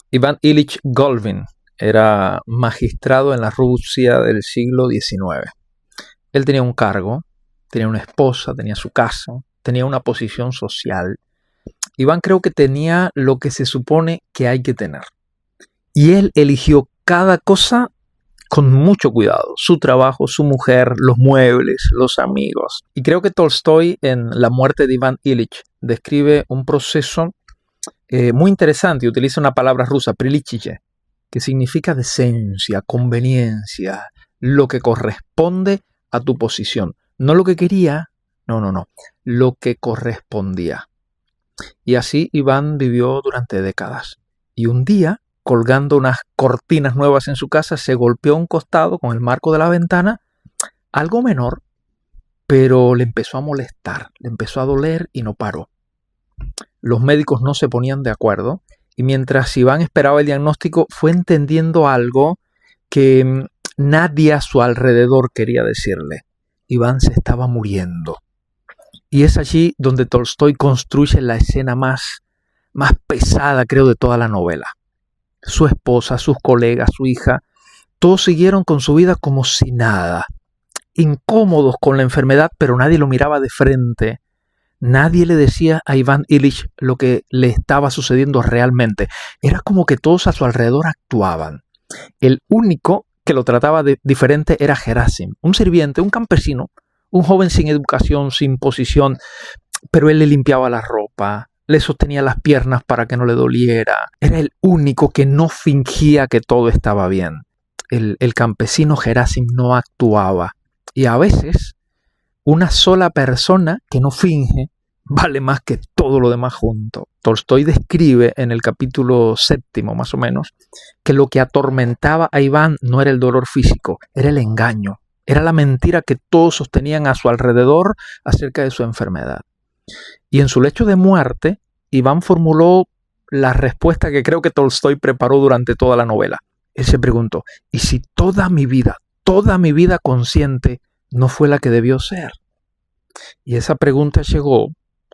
Iván Ilich Golvin era magistrado en la Rusia del siglo XIX. Él tenía un cargo, tenía una esposa, tenía su casa, tenía una posición social. Iván creo que tenía lo que se supone que hay que tener. Y él eligió cada cosa con mucho cuidado. Su trabajo, su mujer, los muebles, los amigos. Y creo que Tolstoy en La muerte de Iván Ilich describe un proceso muy interesante y utiliza una palabra rusa, prilichiche, que significa decencia, conveniencia, lo que corresponde a tu posición. No lo que quería, no, lo que correspondía. Y así Iván vivió durante décadas. Y un día, colgando unas cortinas nuevas en su casa, se golpeó un costado con el marco de la ventana, algo menor, pero le empezó a molestar, le empezó a doler y no paró. Los médicos no se ponían de acuerdo y mientras Iván esperaba el diagnóstico fue entendiendo algo que nadie a su alrededor quería decirle. Iván se estaba muriendo. Y es allí donde Tolstoy construye la escena más pesada, creo, de toda la novela. Su esposa, sus colegas, su hija, todos siguieron con su vida como si nada. Incómodos con la enfermedad, pero nadie lo miraba de frente. Nadie le decía a Iván Ilich lo que le estaba sucediendo realmente. Era como que todos a su alrededor actuaban. El único que lo trataba de diferente era Gerasim, un sirviente, un campesino, un joven sin educación, sin posición, pero él le limpiaba la ropa, le sostenía las piernas para que no le doliera. Era el único que no fingía que todo estaba bien. El campesino Gerasim no actuaba. Y a veces una sola persona que no finge vale más que todo lo demás junto. Tolstoy describe en el capítulo 7, más o menos, que lo que atormentaba a Iván no era el dolor físico, era el engaño, era la mentira que todos sostenían a su alrededor acerca de su enfermedad. Y en su lecho de muerte, Iván formuló la respuesta que creo que Tolstoy preparó durante toda la novela. Él se preguntó, ¿y si toda mi vida consciente no fue la que debió ser? Y esa pregunta llegó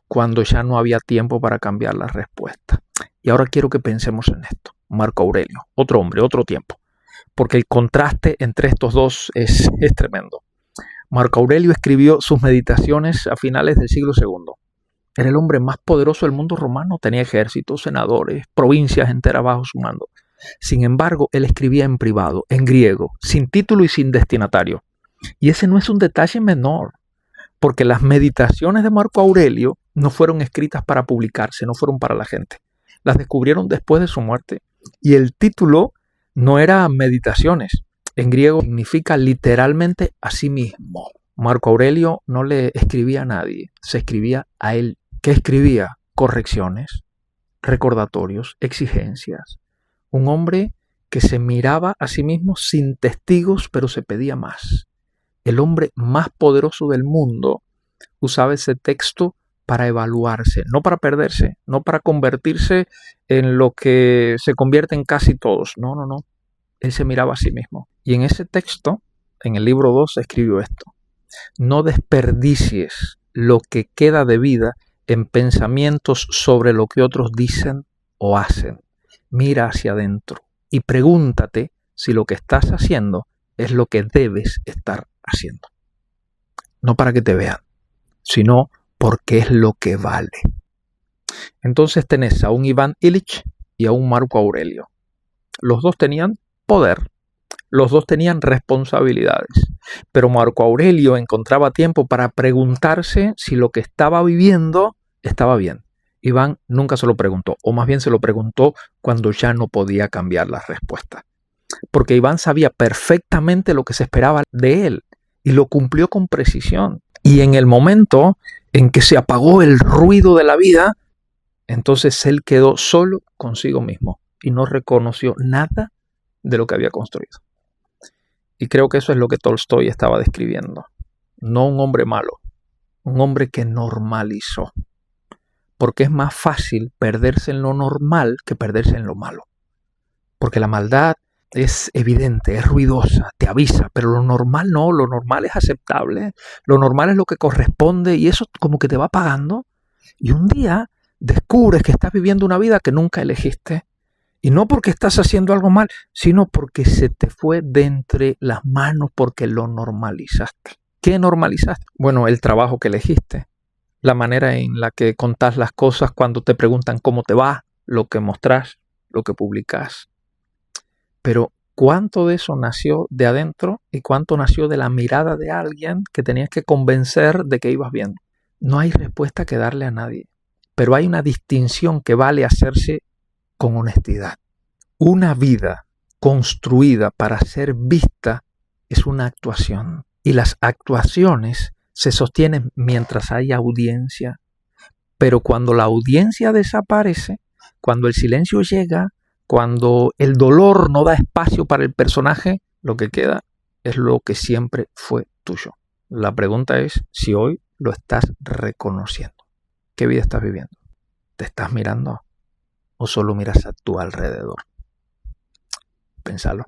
cuando ya no había tiempo para cambiar la respuesta. Y ahora quiero que pensemos en esto. Marco Aurelio, otro hombre, otro tiempo. Porque el contraste entre estos dos es tremendo. Marco Aurelio escribió sus meditaciones a finales del siglo II. Era el hombre más poderoso del mundo romano. Tenía ejércitos, senadores, provincias enteras bajo su mando. Sin embargo, él escribía en privado, en griego, sin título y sin destinatario. Y ese no es un detalle menor, porque las meditaciones de Marco Aurelio no fueron escritas para publicarse, no fueron para la gente. Las descubrieron después de su muerte. Y el título no era Meditaciones. En griego significa literalmente a sí mismo. Marco Aurelio no le escribía a nadie, se escribía a él. ¿Qué escribía? Correcciones, recordatorios, exigencias. Un hombre que se miraba a sí mismo sin testigos, pero se pedía más. El hombre más poderoso del mundo usaba ese texto para evaluarse, no para perderse, no para convertirse en lo que se convierte en casi todos. No. Él se miraba a sí mismo. Y en ese texto, en el libro 2, escribió esto. No desperdicies lo que queda de vida en pensamientos sobre lo que otros dicen o hacen. Mira hacia adentro y pregúntate si lo que estás haciendo es lo que debes estar haciendo. No para que te vean, sino porque es lo que vale. Entonces tenés a un Iván Ilich y a un Marco Aurelio. Los dos tenían poder, los dos tenían responsabilidades, pero Marco Aurelio encontraba tiempo para preguntarse si lo que estaba viviendo estaba bien. Iván nunca se lo preguntó, o más bien se lo preguntó cuando ya no podía cambiar la respuesta. Porque Iván sabía perfectamente lo que se esperaba de él y lo cumplió con precisión. Y en el momento en que se apagó el ruido de la vida, entonces él quedó solo consigo mismo y no reconoció nada de lo que había construido. Y creo que eso es lo que Tolstoy estaba describiendo. No un hombre malo, un hombre que normalizó. Porque es más fácil perderse en lo normal que perderse en lo malo. Porque la maldad es evidente, es ruidosa, te avisa, pero lo normal no, lo normal es aceptable, lo normal es lo que corresponde y eso como que te va pagando y un día descubres que estás viviendo una vida que nunca elegiste Y no porque estás haciendo algo mal, sino porque se te fue de entre las manos porque lo normalizaste. ¿Qué normalizaste? Bueno, el trabajo que elegiste, la manera en la que contás las cosas cuando te preguntan cómo te va, lo que mostrás, lo que publicás. Pero ¿cuánto de eso nació de adentro y cuánto nació de la mirada de alguien que tenías que convencer de que ibas bien? No hay respuesta que darle a nadie, pero hay una distinción que vale hacerse con honestidad. Una vida construida para ser vista es una actuación y las actuaciones se sostienen mientras hay audiencia, pero cuando la audiencia desaparece, cuando el silencio llega, cuando el dolor no da espacio para el personaje, lo que queda es lo que siempre fue tuyo. La pregunta es si hoy lo estás reconociendo. ¿Qué vida estás viviendo? ¿Te estás mirando o solo miras a tu alrededor? Pénsalo.